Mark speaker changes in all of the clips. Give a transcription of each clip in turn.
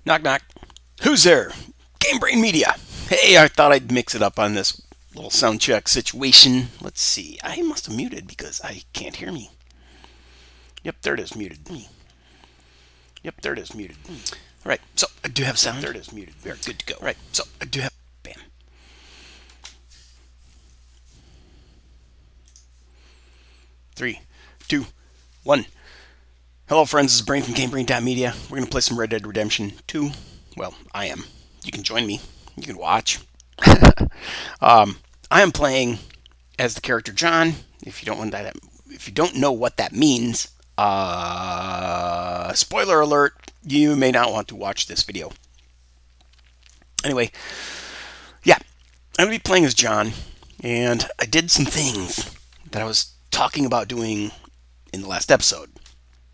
Speaker 1: Knock, knock. Who's there? GameBrain.media. Hey, I thought I'd mix it up on this little sound check situation. Let's see. I must have muted because I can't hear me. Yep, there it is, muted. Yep, there it is, muted. All right, so I do have sound. There it is, muted. We are good to go. All right, so I do have... Bam. Three, two, one. Hello, friends. This is Brain from GameBrain.media. We're going to play some Red Dead Redemption 2. Well, I am. You can join me. You can watch. I am playing as the character John. If you don't know what that means, spoiler alert, you may not want to watch this video. Anyway, yeah, I'm going to be playing as John, and I did some things that I was talking about doing in the last episode,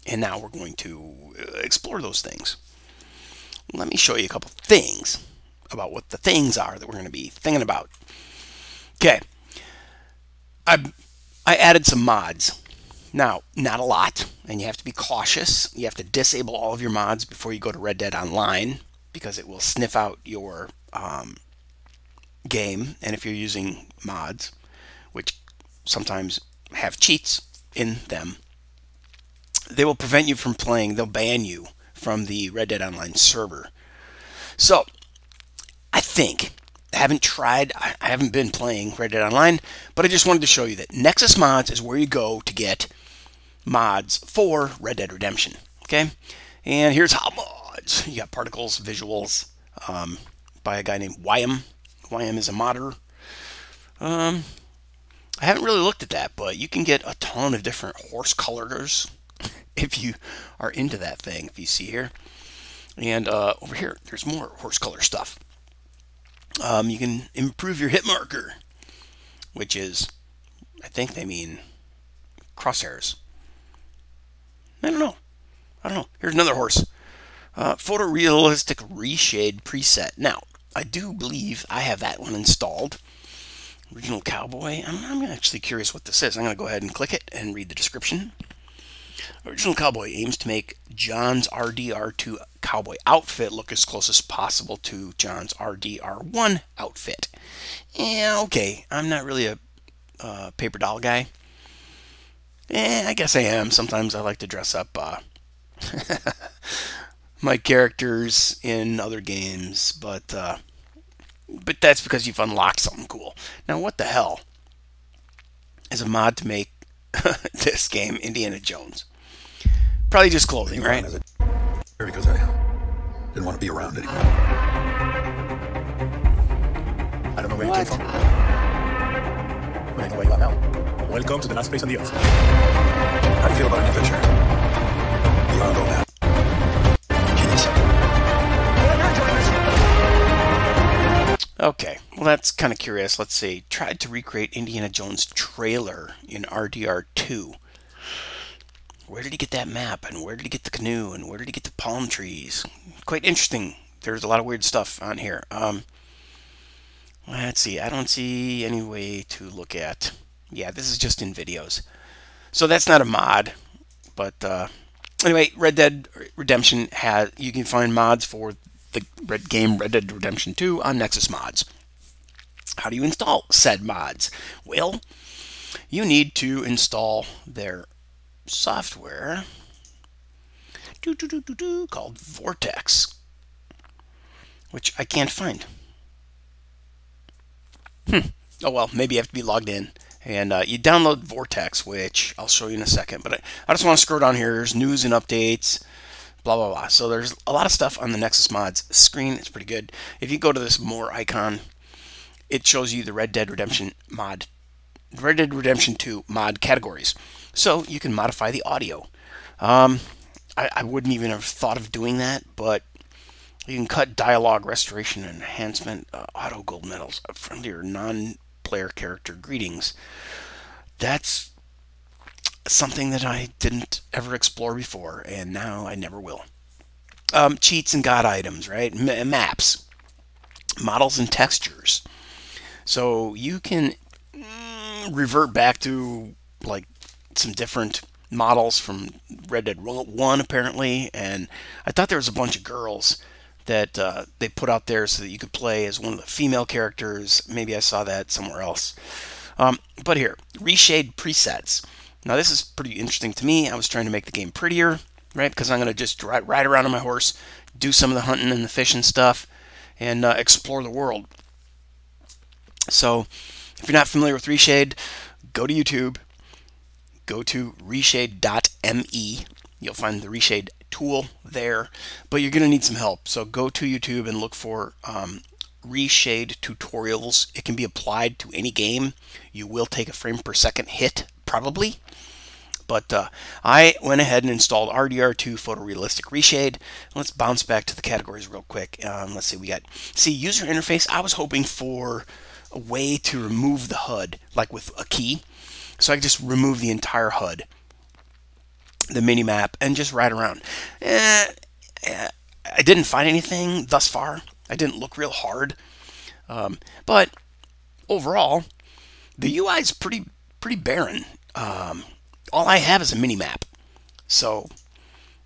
Speaker 1: and now we're going to explore those things. Let me show you a couple things about what the things are that we're going to be thinking about. Okay, I added some mods. Now, not a lot, and you have to be cautious. You have to disable all of your mods before you go to Red Dead Online, because it will sniff out your game. And if you're using mods, which sometimes have cheats in them, they will prevent you from playing. They'll ban you from the Red Dead Online server. So, I haven't tried, I haven't been playing Red Dead Online, but I just wanted to show you that Nexus Mods is where you go to get mods for Red Dead Redemption. Okay? And here's how mods. You got particles, visuals, by a guy named Wyam. Wyam is a modder. I haven't really looked at that, but you can get a ton of different horse colors if you are into that thing, if you see here. And over here, there's more horse color stuff. You can improve your hit marker, which is, I think they mean crosshairs. I don't know. Here's another horse. Photorealistic reshade preset. Now, I do believe I have that one installed. Original Cowboy. I'm actually curious what this is. I'm going to go ahead and click it and read the description. Original Cowboy aims to make John's RDR2 cowboy outfit look as close as possible to John's RDR1 outfit. Yeah, okay. I'm not really a paper doll guy. I guess I am. Sometimes I like to dress up my characters in other games, but that's because you've unlocked something cool. Now, what the hell is a mod to make this game Indiana Jones? Probably just clothing, right?
Speaker 2: Because I didn't want to be around anymore. I don't know where you came from. But I know where you are now. Welcome to the last place on the earth. How do you feel about an adventure? Beyond all that. Genius.
Speaker 1: Okay, well that's kind of curious. Let's see. Tried to recreate Indiana Jones trailer in RDR2. Where did he get that map, and where did he get the canoe, and where did he get the palm trees? Quite interesting. There's a lot of weird stuff on here. Let's see. I don't see any way to look at. Yeah, this is just in videos. So that's not a mod. But anyway, Red Dead Redemption you can find mods for the game Red Dead Redemption 2 on Nexus Mods. How do you install said mods? Well, you need to install their software called Vortex, which I can't find. Oh well, maybe you have to be logged in, and you download Vortex, which I'll show you in a second. But I just want to scroll down here. There's news and updates, blah blah blah. So there's a lot of stuff on the Nexus Mods screen. It's pretty good. If you go to this more icon, it shows you the Red Dead Redemption 2 mod categories. So you can modify the audio. I wouldn't even have thought of doing that, but you can cut dialogue, restoration, and enhancement, auto gold medals, friendly or non-player character greetings. That's something that I didn't ever explore before, and now I never will. Cheats and god items, right? Maps, models, and textures. So you can revert back to like some different models from Red Dead 1 apparently, and I thought there was a bunch of girls that they put out there so that you could play as one of the female characters. Maybe I saw that somewhere else. But here, reshade presets. Now this is pretty interesting to me. I was trying to make the game prettier, right? Because I'm going to just ride around on my horse, do some of the hunting and the fishing stuff, and explore the world. So if you're not familiar with reshade, go to YouTube, go to reshade.me. You'll find the reshade tool there, but you're going to need some help. So go to YouTube and look for reshade tutorials. It can be applied to any game. You will take a frame per second hit, probably. But I went ahead and installed RDR2 photorealistic reshade. Let's bounce back to the categories real quick. Let's see, we got user interface. I was hoping for a way to remove the HUD, like with a key. So I could just remove the entire HUD, the mini map, and just ride around. I didn't find anything thus far. I didn't look real hard. But overall, the UI is pretty barren. All I have is a mini map, so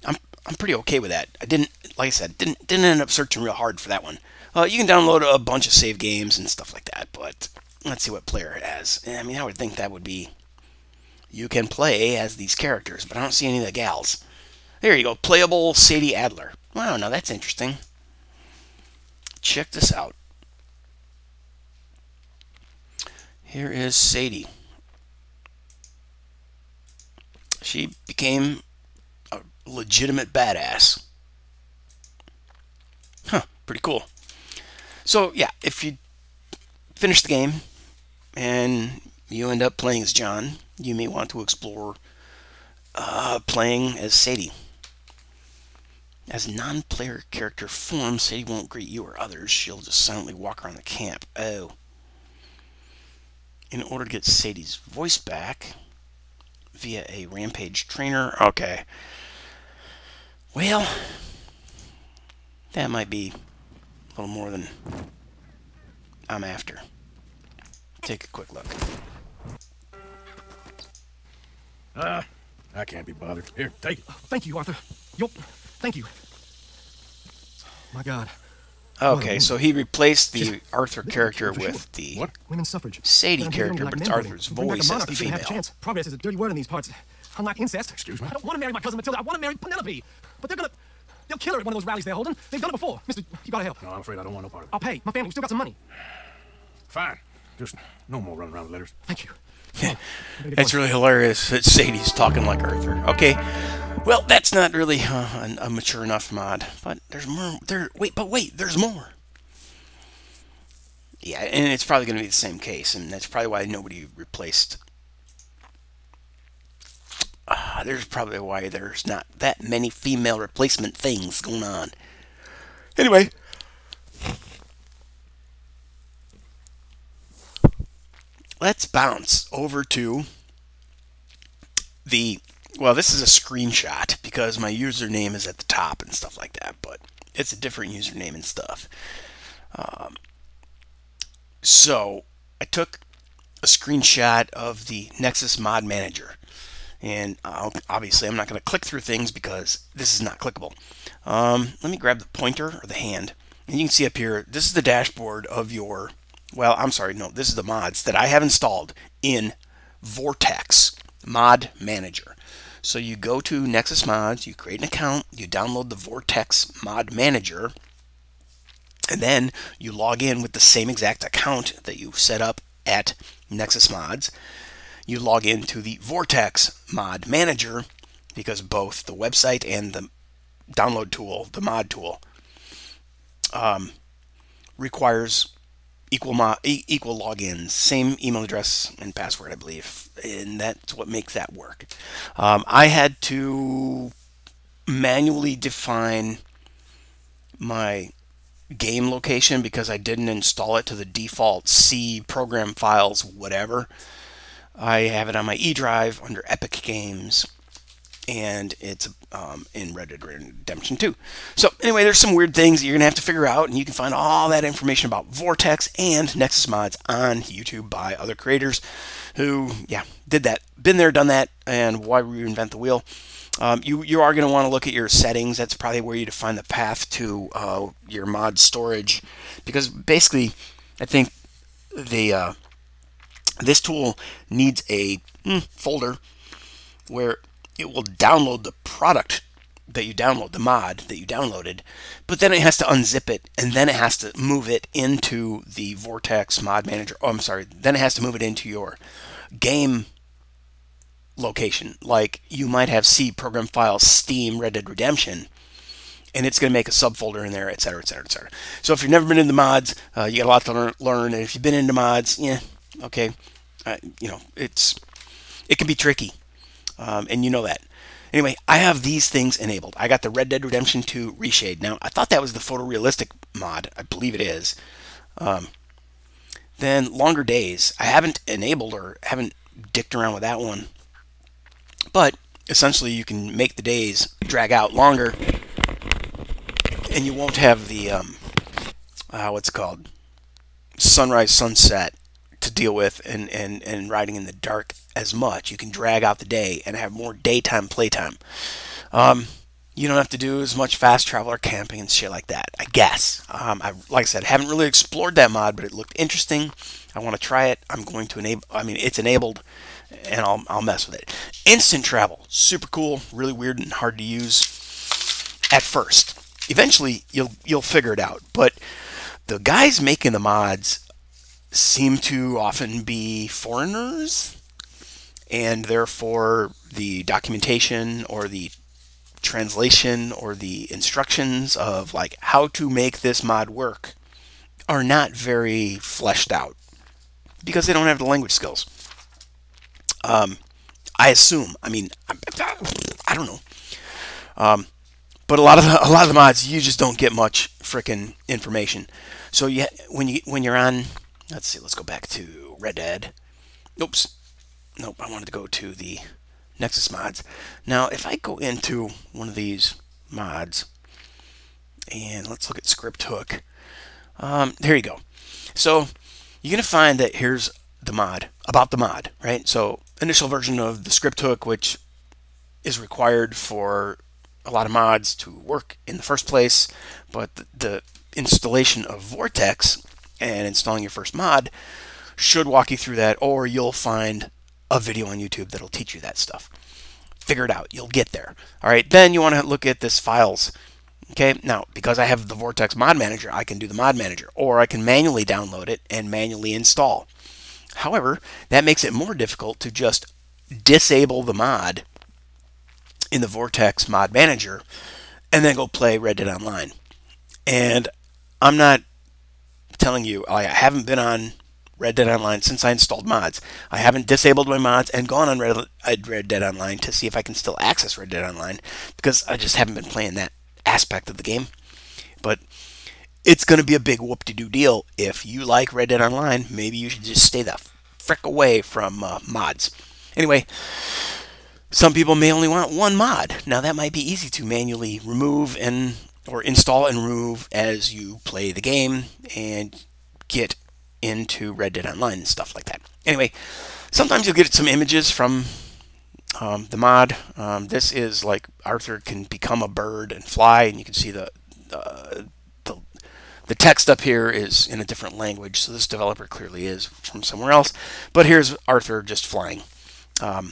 Speaker 1: I'm pretty okay with that. I didn't, like I said, didn't end up searching real hard for that one. You can download a bunch of save games and stuff like that, but let's see what player it has. I mean, I would think that would be, you can play as these characters, but I don't see any of the gals. There you go, playable Sadie Adler. Wow, now that's interesting. Check this out. Here is Sadie. She became a legitimate badass. Huh, pretty cool. So yeah, if you finish the game and you end up playing as John, you may want to explore playing as Sadie. As a non-player character form, Sadie won't greet you or others. She'll just silently walk around the camp. Oh. In order to get Sadie's voice back via a rampage trainer. Okay. Well, that might be a little more than I'm after. Take a quick look.
Speaker 2: I can't be bothered. Here, take it.
Speaker 3: Thank you, Arthur. Thank you. My God.
Speaker 1: Okay, so he replaced the Arthur character with the
Speaker 2: What?
Speaker 3: Women's suffrage.
Speaker 1: Sadie character, but it's Arthur's voice as the female.
Speaker 3: Progress is a dirty word in these parts. Unlike incest.
Speaker 2: Excuse me?
Speaker 3: I don't want to marry my cousin Matilda. I want to marry Penelope. But they'll kill her at one of those rallies they're holding. They've done it before. Mister, you gotta help.
Speaker 2: No, I'm afraid I don't want no part of it.
Speaker 3: I'll pay. My family, we still got some money.
Speaker 2: Fine. Just no more running around with letters.
Speaker 3: Thank you.
Speaker 1: It's really hilarious that Sadie's talking like Arthur. Okay, well, that's not really a mature enough mod, but there's more. Wait, there's more. Yeah, and it's probably going to be the same case, and that's probably why nobody replaced. There's probably why there's not that many female replacement things going on. Anyway. Let's bounce over to the, well, this is a screenshot because my username is at the top and stuff like that, but it's a different username and stuff. So I took a screenshot of the Nexus Mod Manager, and obviously I'm not going to click through things because this is not clickable. Let me grab the pointer or the hand, and you can see up here, this is the dashboard of your, well, I'm sorry, no, this is the mods that I have installed in Vortex Mod Manager. So you go to Nexus Mods, you create an account, you download the Vortex Mod Manager, and then you log in with the same exact account that you set up at Nexus Mods. You log into the Vortex Mod Manager because both the website and the download tool, the mod tool, requires equal logins, same email address and password, I believe, and that's what makes that work. I had to manually define my game location because I didn't install it to the default C program files, whatever. I have it on my E drive under Epic Games, and it's in Red Dead Redemption 2. So anyway, there's some weird things that you're going to have to figure out, and you can find all that information about Vortex and Nexus Mods on YouTube by other creators who, yeah, did that. Been there, done that, and why reinvent the wheel? You are going to want to look at your settings. That's probably where you define the path to your mod storage, because basically, I think the this tool needs a folder where it will download the product that you download, the mod that you downloaded, but then it has to unzip it, and then it has to move it into the Vortex mod manager. Oh, I'm sorry. Then it has to move it into your game location. Like you might have C program files, Steam, Red Dead Redemption, and it's going to make a subfolder in there, etc., etc., etc. So if you've never been into mods, you got a lot to learn. And if you've been into mods, yeah, okay, you know, it can be tricky, and you know that. Anyway, I have these things enabled. I got the Red Dead Redemption 2 reshade. Now, I thought that was the photorealistic mod. I believe it is. Then Longer Days. I haven't enabled or haven't dicked around with that one. But essentially, you can make the days drag out longer, and you won't have the what's it called, sunrise, sunset to deal with, and riding in the dark as much. You can drag out the day and have more daytime playtime. You don't have to do as much fast travel or camping and shit like that, I guess. Like I said, haven't really explored that mod, but it looked interesting. I want to try it. I'm going to enable. I mean, it's enabled, and I'll mess with it. Instant travel, super cool, really weird and hard to use at first. Eventually, you'll figure it out. But the guys making the mods seem to often be foreigners, and therefore the documentation or the translation or the instructions of like how to make this mod work are not very fleshed out because they don't have the language skills. I assume. I mean, I don't know. But a lot of the mods, you just don't get much frickin' information. So when you're on, let's see, let's go back to Red Dead. Oops. Nope, I wanted to go to the Nexus mods. Now, if I go into one of these mods, and let's look at script hook. There you go. So you're going to find that here's the mod, about the mod, right? So initial version of the script hook, which is required for a lot of mods to work in the first place, but the installation of Vortex and installing your first mod should walk you through that, or you'll find a video on YouTube that'll teach you that stuff. Figure it out. You'll get there. All right. Then you want to look at this files. Okay. Now, because I have the Vortex mod manager, I can do the mod manager, or I can manually download it and manually install. However, that makes it more difficult to just disable the mod in the Vortex mod manager and then go play Red Dead Online. And I'm not telling you, I haven't been on Red Dead Online since I installed mods. I haven't disabled my mods and gone on Red Dead Online to see if I can still access Red Dead Online, because I just haven't been playing that aspect of the game. But it's going to be a big whoop-de-doo deal. If you like Red Dead Online, maybe you should just stay the frick away from mods. Anyway, some people may only want one mod. Now, that might be easy to manually remove or install and remove as you play the game and get into Red Dead Online and stuff like that. Anyway, sometimes you'll get some images from the mod. This is like Arthur can become a bird and fly, and you can see the text up here is in a different language, so this developer clearly is from somewhere else. But here's Arthur just flying. All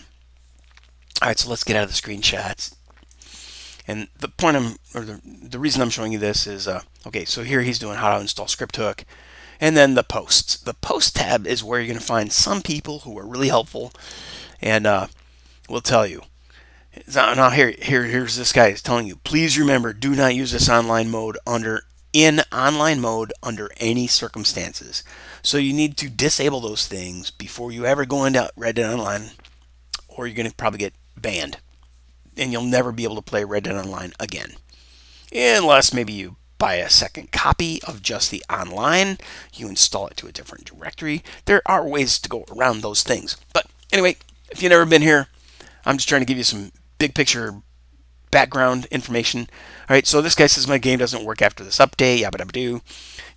Speaker 1: right, so let's get out of the screenshots. And the point the reason I'm showing you this is, okay, so here he's doing how to install script hook. And then the posts. The post tab is where you're going to find some people who are really helpful and will tell you. Now here's this guy is telling you, please remember, do not use this online mode under any circumstances. So you need to disable those things before you ever go into Red Dead Online, or you're going to probably get banned. And you'll never be able to play Red Dead Online again. Unless maybe you buy a second copy of just the online, you install it to a different directory. There are ways to go around those things. But anyway, if you've never been here, I'm just trying to give you some big picture background information. All right, so this guy says my game doesn't work after this update, yabba dabba doo. You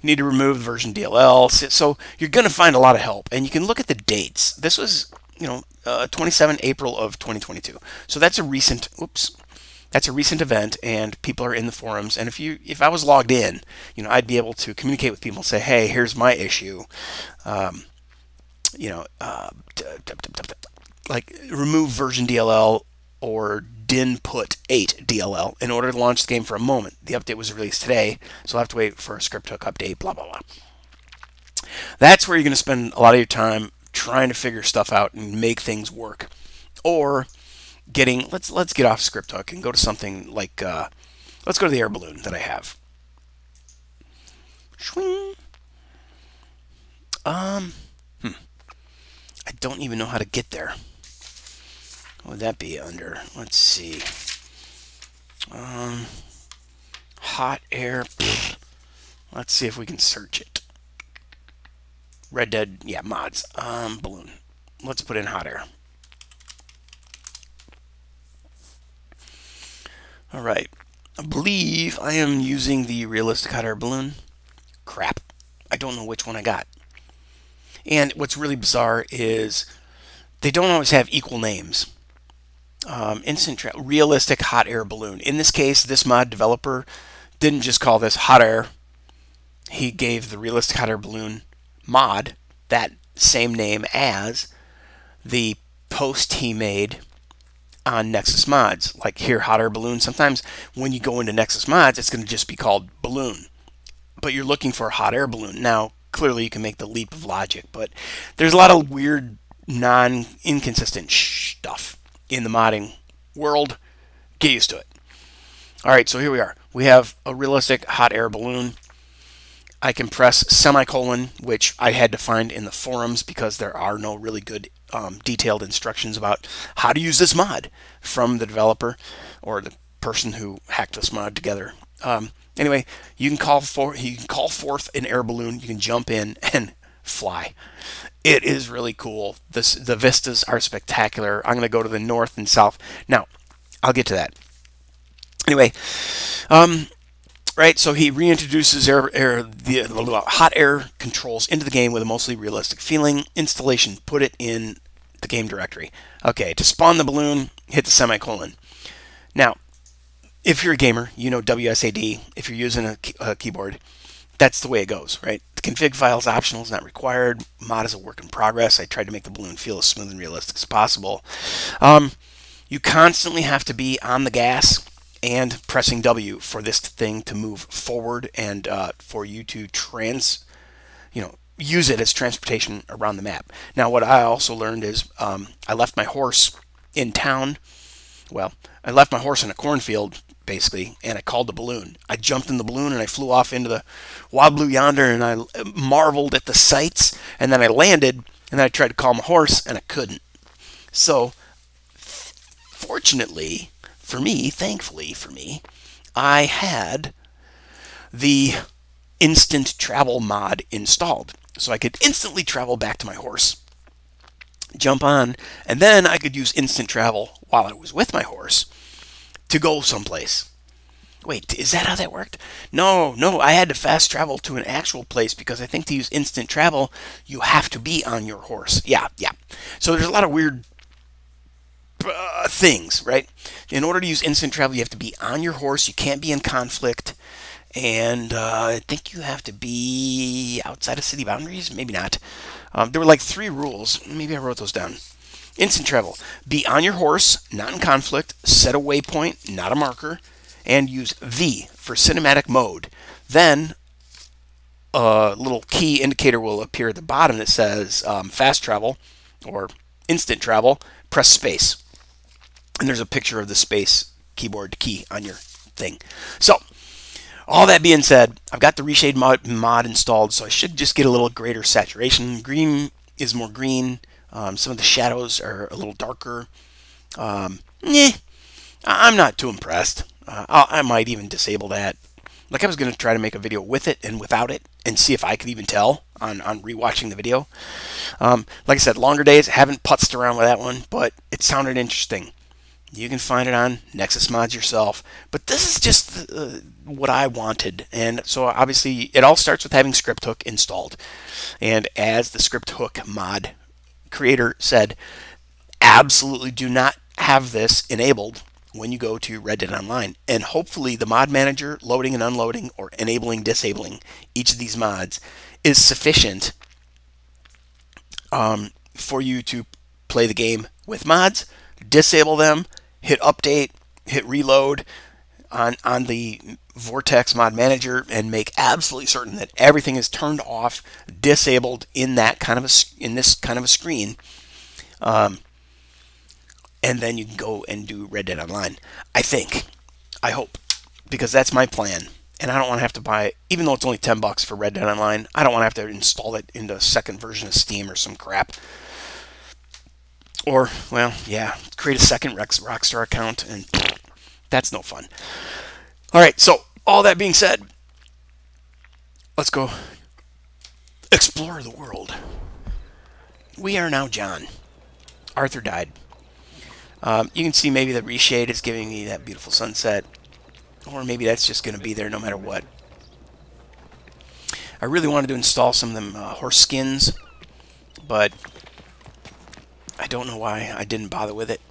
Speaker 1: need to remove the version DLL. So you're going to find a lot of help, and you can look at the dates. This was 27 April of 2022. So that's a recent, that's a recent event, and people are in the forums. And if I was logged in, I'd be able to communicate with people and say, hey, here's my issue. You know, like remove version DLL or din put 8 DLL in order to launch the game for a moment. The update was released today, so I'll have to wait for a script hook update, blah, blah, blah. That's where you're going to spend a lot of your time trying to figure stuff out and make things work. Or let's get off script hook and go to something like, let's go to the air balloon that I have. Swing. I don't even know how to get there. What would that be under? Let's see. Hot air. Let's see if we can search it. Red Dead, yeah, mods. Balloon. Let's put in hot air. All right. I believe I am using the realistic hot air balloon. Crap. I don't know which one I got. And what's really bizarre is they don't always have equal names. Realistic hot air balloon. In this case, this mod developer didn't just call this hot air. He gave the realistic hot air balloon mod that same name as the post he made on Nexus Mods. Like here, hot air balloon. Sometimes when you go into Nexus Mods, it's going to just be called balloon. But you're looking for a hot air balloon. Now, clearly you can make the leap of logic, but there's a lot of weird, inconsistent stuff in the modding world. Get used to it. All right, so here we are. We have a realistic hot air balloon. I can press semicolon, which I had to find in the forums because there are no really good detailed instructions about how to use this mod from the developer or the person who hacked this mod together. Anyway, you can call forth an air balloon. You can jump in and fly. It is really cool. The vistas are spectacular. I'm going to go to the north and south. Now, I'll get to that. Anyway, right, so he reintroduces the hot air controls into the game with a mostly realistic feeling. Installation, put it in the game directory. Okay, to spawn the balloon, hit the semicolon. Now, if you're a gamer, you know WSAD. If you're using a keyboard, that's the way it goes, right? The config file is optional, it's not required. Mod is a work in progress. I tried to make the balloon feel as smooth and realistic as possible. You constantly have to be on the gas and pressing W for this thing to move forward and for you to use it as transportation around the map. Now, what I also learned is I left my horse in town. Well, I left my horse in a cornfield, basically, and I called the balloon. I jumped in the balloon and I flew off into the wild blue yonder, and I marveled at the sights, and then I landed, and then I tried to call my horse, and I couldn't. So, fortunately for me, thankfully for me, I had the instant travel mod installed. So I could instantly travel back to my horse, jump on, and then I could use instant travel while I was with my horse to go someplace. Wait, is that how that worked? No, I had to fast travel to an actual place because I think to use instant travel, you have to be on your horse. Yeah. So there's a lot of weird things, right? In order to use instant travel, you have to be on your horse. You can't be in conflict. And I think you have to be outside of city boundaries. Maybe not. There were like 3 rules. Maybe I wrote those down. Instant travel. Be on your horse, not in conflict. Set a waypoint, not a marker. And use V for cinematic mode. Then a little key indicator will appear at the bottom that says fast travel or instant travel. Press space. And there's a picture of the space keyboard key on your thing. So, all that being said, I've got the reshade mod installed, so I should just get a little greater saturation. Green is more green. Some of the shadows are a little darker. I'm not too impressed. I might even disable that. Like I was going to try to make a video with it and without it and see if I could even tell on rewatching the video. Like I said, longer days. I haven't putzed around with that one, but it sounded interesting. You can find it on Nexus Mods yourself. But this is just what I wanted. And so obviously it all starts with having script hook installed. And as the script hook mod creator said, absolutely do not have this enabled when you go to Red Dead Online. And hopefully the mod manager loading and unloading or enabling, disabling each of these mods is sufficient for you to play the game with mods, disable them, hit update, hit reload on the Vortex mod manager, and make absolutely certain that everything is turned off, disabled in that kind of this kind of a screen. And then you can go and do Red Dead Online. I hope, because that's my plan. And I don't want to have to buy, even though it's only $10 for Red Dead Online, I don't want to have to install it into a second version of Steam or some crap. Or, well, yeah, create a second Rockstar account, and that's no fun. All right, so all that being said, let's go explore the world. We are now John. Arthur died. You can see maybe the reshade is giving me that beautiful sunset, or maybe that's just going to be there no matter what. I really wanted to install some of them horse skins, but I don't know why I didn't bother with it.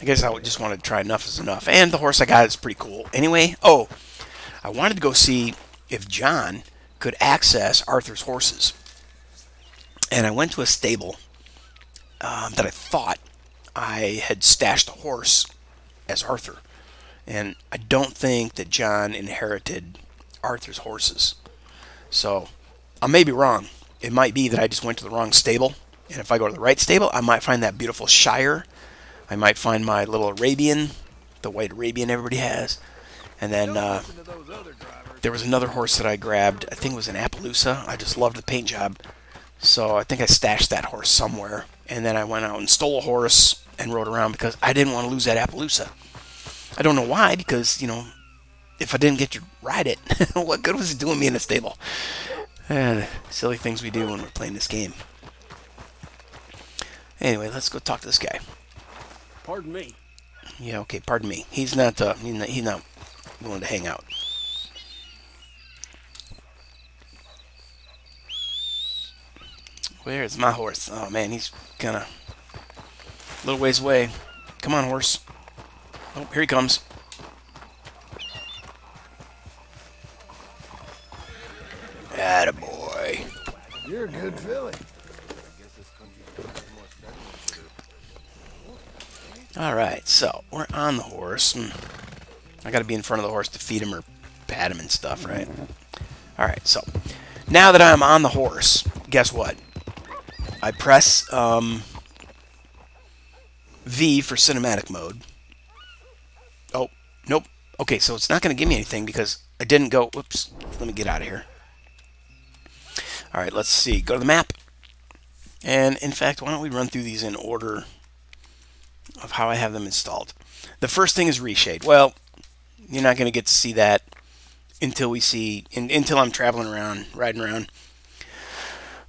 Speaker 1: I guess I just wanted to try enough is enough. And the horse I got is pretty cool. Anyway, oh, I wanted to go see if John could access Arthur's horses. And I went to a stable that I thought I had stashed a horse as Arthur. And I don't think that John inherited Arthur's horses. So, I may be wrong. It might be that I just went to the wrong stable. And if I go to the right stable, I might find that beautiful Shire. I might find my little Arabian, the white Arabian everybody has. And then there was another horse that I grabbed. I think it was an Appaloosa. I just loved the paint job. So I think I stashed that horse somewhere. And then I went out and stole a horse and rode around because I didn't want to lose that Appaloosa. I don't know why, because, you know, if I didn't get to ride it, what good was it doing me in the stable? Silly things we do when we're playing this game. Anyway, let's go talk to this guy.
Speaker 4: Pardon me.
Speaker 1: Yeah, okay, pardon me. He's not willing to hang out. Where's my horse? Oh man, he's kind of a little ways away. Come on, horse. Oh, here he comes. Attaboy.
Speaker 4: You're a good filly.
Speaker 1: Alright, so we're on the horse. I gotta be in front of the horse to feed him or pat him and stuff, right? Alright, so now that I'm on the horse, guess what? I press V for cinematic mode. Oh, nope. Okay, so it's not going to give me anything because I didn't go... Whoops. Let me get out of here. Alright, let's see. Go to the map. And, in fact, why don't we run through these in order of how I have them installed. The first thing is reshade. Well, you're not going to get to see that until we see... until I'm traveling around, riding around.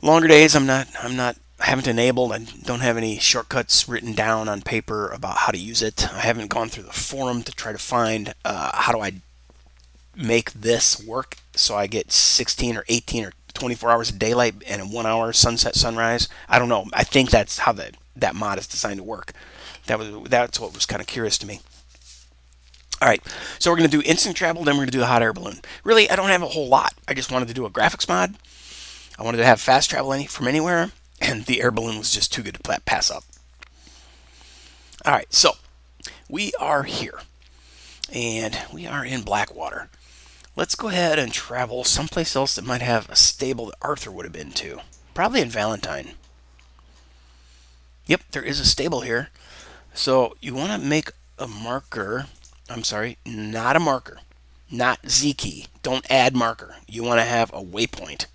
Speaker 1: Longer days, I haven't enabled. I don't have any shortcuts written down on paper about how to use it. I haven't gone through the forum to try to find how do I make this work so I get 16 or 18 or 24 hours of daylight and a 1 hour sunset sunrise. I don't know. I think that's how that mod is designed to work. That's what was kind of curious to me. Alright, so we're going to do instant travel, then we're going to do the hot air balloon. Really, I don't have a whole lot. I just wanted to do a graphics mod. I wanted to have fast travel from anywhere. And the air balloon was just too good to pass up. Alright, so we are here. And we are in Blackwater. Let's go ahead and travel someplace else that might have a stable that Arthur would have been to. Probably in Valentine. Yep, there is a stable here. So you want to make a marker. I'm sorry, not a marker. Not Z key. Don't add marker. You want to have a waypoint.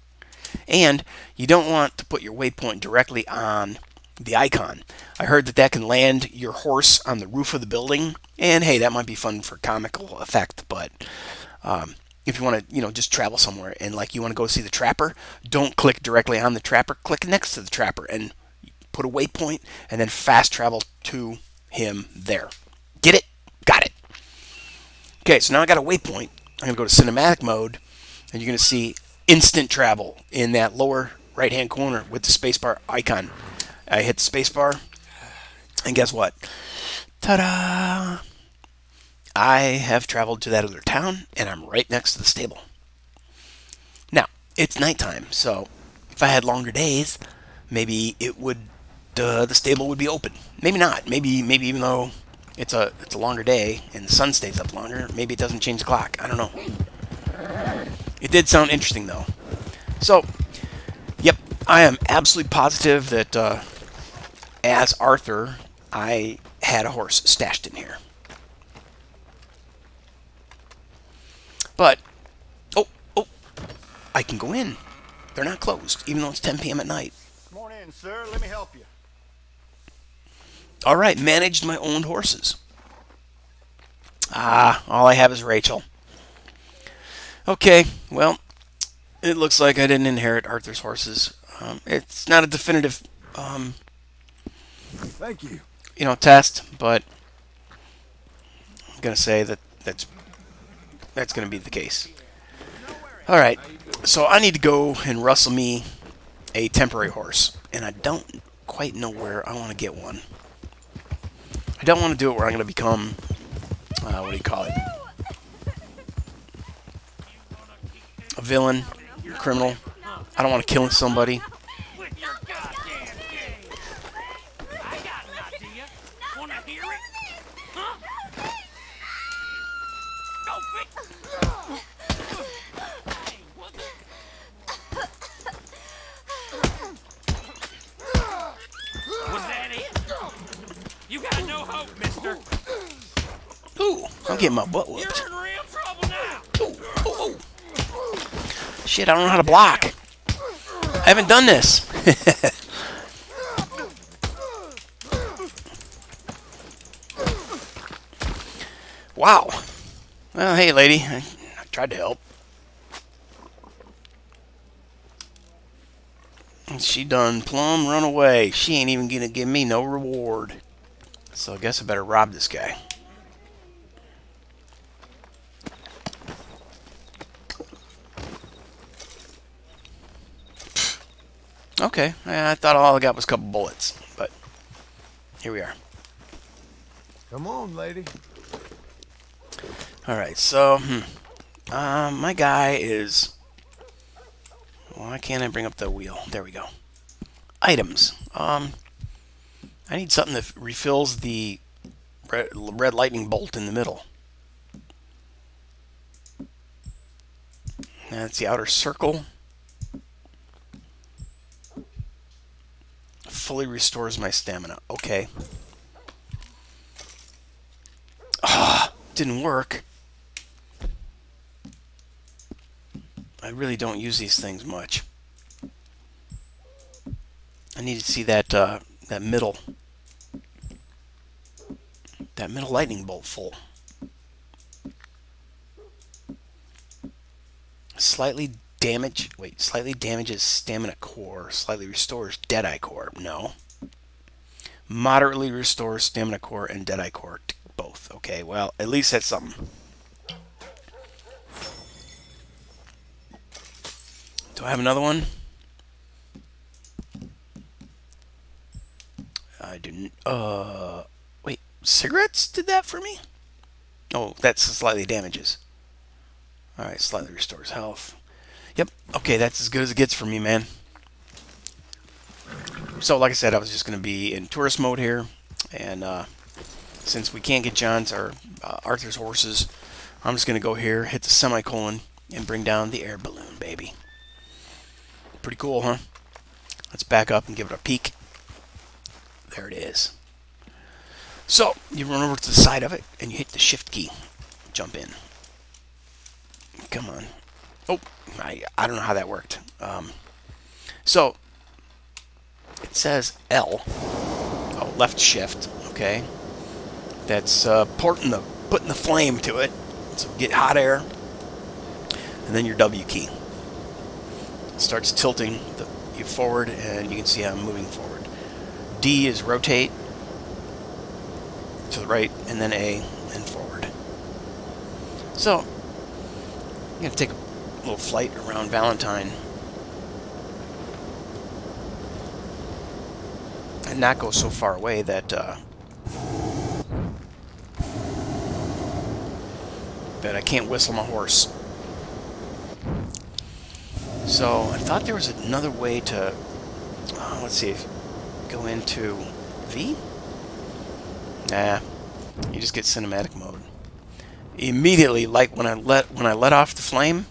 Speaker 1: And you don't want to put your waypoint directly on the icon. I heard that can land your horse on the roof of the building, and hey, that might be fun for comical effect, but if you want to, just travel somewhere and like you want to go see the trapper, don't click directly on the trapper, click next to the trapper and put a waypoint and then fast travel to him there. Get it? Got it. Okay, so now I got a waypoint. I'm going to go to cinematic mode, and you're going to see instant travel in that lower right hand corner with the spacebar icon. I hit the spacebar, and guess what? Ta-da! I have traveled to that other town, and I'm right next to the stable. Now, it's nighttime, so if I had longer days, maybe it would the stable would be open. Maybe not. Maybe even though it's a longer day and the sun stays up longer, maybe it doesn't change the clock. I don't know. It did sound interesting though. So, yep, I am absolutely positive that as Arthur, I had a horse stashed in here. But I can go in. They're not closed, even though it's 10 p.m. at night.
Speaker 5: Come on in, sir. Let me help you.
Speaker 1: All right, managed my own horses. All I have is Rachel. Okay, well, it looks like I didn't inherit Arthur's horses. It's not a definitive,
Speaker 4: Thank you.
Speaker 1: test, but I'm gonna say that's gonna be the case. All right, so I need to go and rustle me a temporary horse, and I don't quite know where I want to get one. I don't want to do it where I'm going to become, what do you call it? A villain, a criminal. I don't want to kill somebody.
Speaker 6: You got no hope, mister.
Speaker 1: Ooh, I'm getting my butt whooped.
Speaker 6: You're in real trouble now.
Speaker 1: Ooh. Shit, I don't know how to block. I haven't done this. Wow. Well, hey, lady. I tried to help. She done plumb run away. She ain't even gonna give me no reward. So I guess I better rob this guy. Okay, I thought all I got was a couple bullets, but here we are.
Speaker 4: Come on, lady.
Speaker 1: Alright, so, my guy is... Why can't I bring up the wheel? There we go. Items. I need something that refills the red lightning bolt in the middle. That's the outer circle. Fully restores my stamina. Okay. Didn't work. I really don't use these things much. I need to see that middle lightning bolt full. Slightly damages stamina core. Slightly restores Deadeye core. No. Moderately restores stamina core and Deadeye core. Both. Okay, well, at least that's something. Do I have another one? I didn't. Wait, cigarettes did that for me? Oh, that's slightly damages. Alright, slightly restores health. Yep, okay, that's as good as it gets for me, man. So, like I said, I was just going to be in tourist mode here. And since we can't get John's or Arthur's horses, I'm just going to go here, hit the semicolon, and bring down the air balloon, baby. Pretty cool, huh? Let's back up and give it a peek. There it is. So, you run over to the side of it, and you hit the shift key. Jump in. Come on. Oh, I don't know how that worked. So, it says L. Oh, left shift. Okay. That's putting the flame to it. So get hot air. And then your W key. It starts tilting you forward, and you can see how I'm moving forward. D is rotate to the right, and then A, and forward. So, I'm going to take a little flight around Valentine. not go so far away that that I can't whistle my horse. So I thought there was another way to, let's see, go into V? Nah, you just get cinematic mode. Immediately, like when I let off the flame,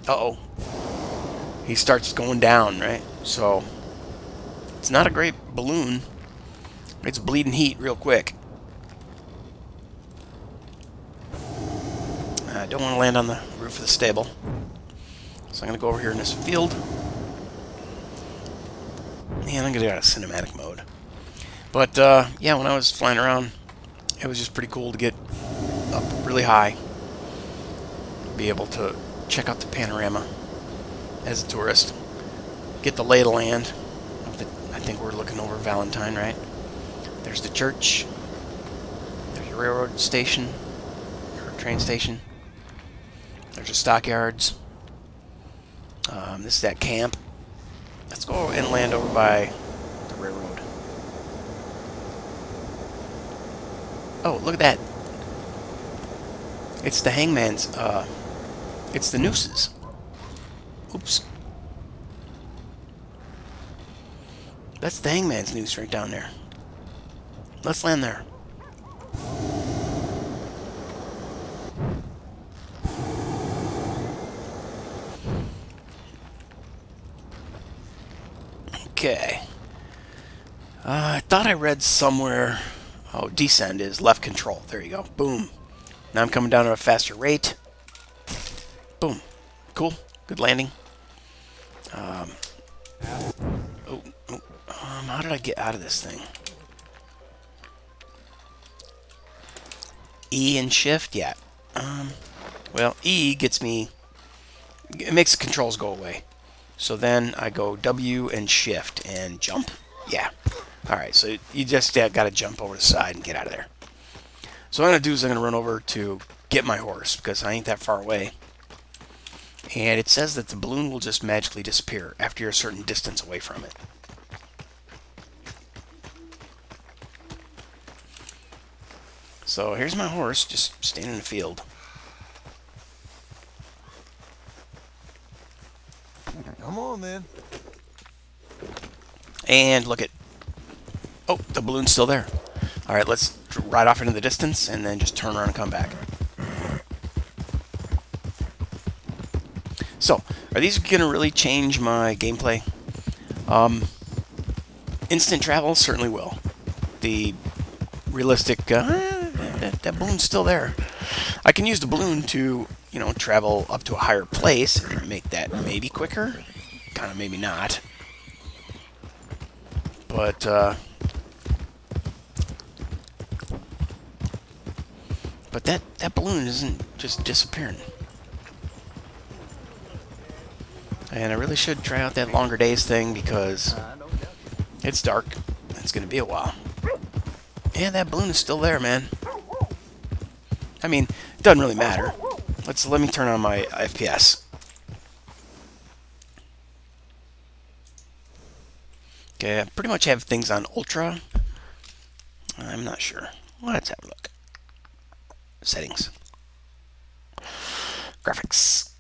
Speaker 1: uh-oh, he starts going down, right? So it's not a great balloon. It's bleeding heat real quick. I don't want to land on the roof of the stable. So I'm going to go over here in this field. And I'm going to get out of cinematic mode. But, yeah, when I was flying around, it was just pretty cool to get up really high. Be able to check out the panorama as a tourist. Get the lay of the land. I think we're looking over Valentine, right? There's the church. There's a railroad station. Or train station. There's the stockyards. This is that camp. Let's go and land over by the railroad. Oh, look at that. It's the hangman's, it's the nooses. Oops. That's the hangman's noose right down there. Let's land there. Okay. I thought I read somewhere... Oh, descend is left control. There you go. Boom. Now I'm coming down at a faster rate. Boom. Cool. Good landing. How did I get out of this thing? E and shift? Yeah. Well, E gets me... It makes the controls go away. So then I go W and shift and jump. Yeah. Alright, so you just got to jump over the side and get out of there. So what I'm going to do is I'm going to run over to get my horse, because I ain't that far away. And it says that the balloon will just magically disappear after you're a certain distance away from it. So here's my horse, just standing in the field.
Speaker 4: Come on, then.
Speaker 1: And look at... Oh, the balloon's still there. Alright, let's ride off into the distance and then just turn around and come back. So, are these going to really change my gameplay? Instant travel certainly will. The realistic... that balloon's still there. I can use the balloon to, you know, travel up to a higher place and make that maybe quicker. Kind of maybe not. But, that balloon isn't just disappearing. And I really should try out that longer days thing because it's dark. It's going to be a while. And that balloon is still there, man. I mean, it doesn't really matter. Let me turn on my FPS. Okay, I pretty much have things on ultra. I'm not sure. Let's have a look. Settings. Graphics.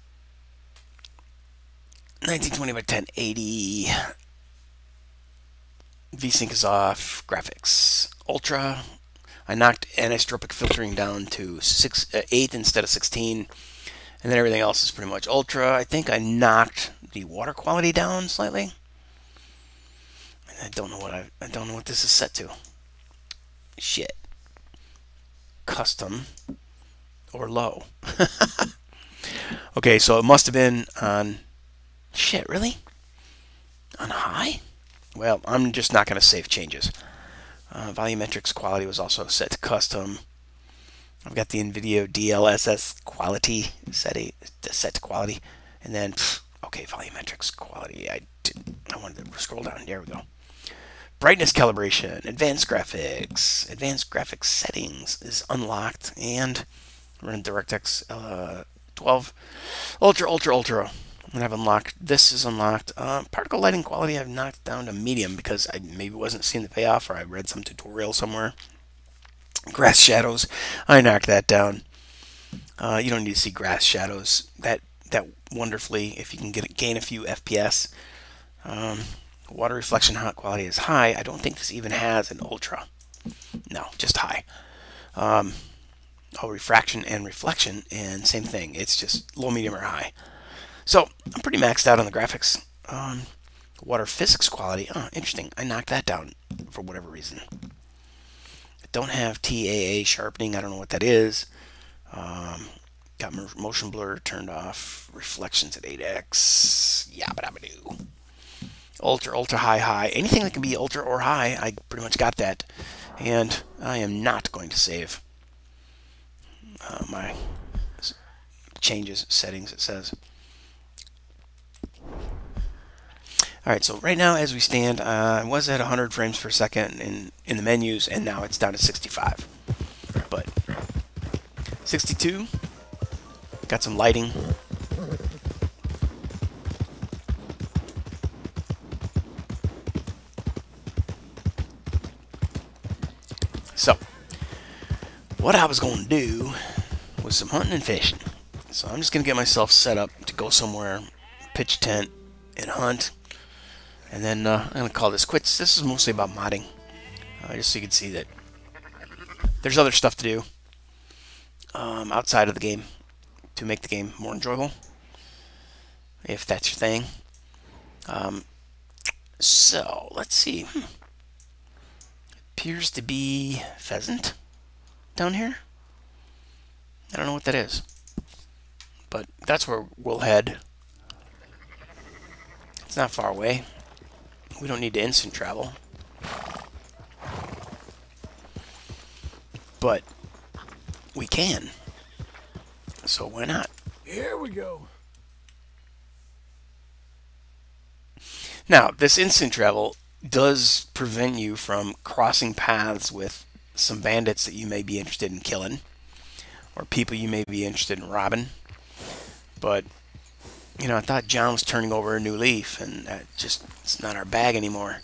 Speaker 1: 1920 by 1080. VSync is off. Graphics. Ultra. I knocked anisotropic filtering down to 8 instead of 16. And then everything else is pretty much ultra. I think I knocked the water quality down slightly. I don't know what this is set to. Shit. Custom or low. Okay, so it must have been on... Shit, really? On high? Well, I'm just not going to save changes. Volumetrics quality was also set to custom. I've got the NVIDIA DLSS quality set to quality. And then, okay, volumetrics quality. I wanted to scroll down. There we go. Brightness calibration, advanced graphics settings is unlocked, and we're in DirectX 12 ultra. And I've unlocked, this is unlocked. Particle lighting quality I've knocked down to medium because I maybe wasn't seeing the payoff, or I read some tutorial somewhere. Grass shadows, I knocked that down. You don't need to see grass shadows that wonderfully if you can gain a few FPS. Water reflection hot quality is high. I don't think this even has an ultra. No, just high. Refraction and reflection, and same thing. It's just low, medium, or high. So I'm pretty maxed out on the graphics. Water physics quality, interesting. I knocked that down for whatever reason. I don't have TAA sharpening. I don't know what that is. Got motion blur turned off. Reflections at 8x. Yabba-dabba-doo. Ultra, ultra, high, high. Anything that can be ultra or high, I pretty much got that. And I am not going to save my changes, settings, it says. Alright, so right now as we stand, I was at 100 frames per second in the menus, and now it's down to 65. But 62, got some lighting. So, what I was going to do was some hunting and fishing. So I'm just going to get myself set up to go somewhere, pitch a tent, and hunt. And then I'm going to call this quits. This is mostly about modding, just so you can see that there's other stuff to do outside of the game to make the game more enjoyable, if that's your thing. So, let's see. Appears to be pheasant down here. I don't know what that is, but that's where we'll head. It's not far away. We don't need to instant travel. But we can. So why not?
Speaker 4: Here we go.
Speaker 1: Now, this instant travel does prevent you from crossing paths with some bandits that you may be interested in killing, or people you may be interested in robbing. But you know, I thought John was turning over a new leaf, and that just, it's not our bag anymore.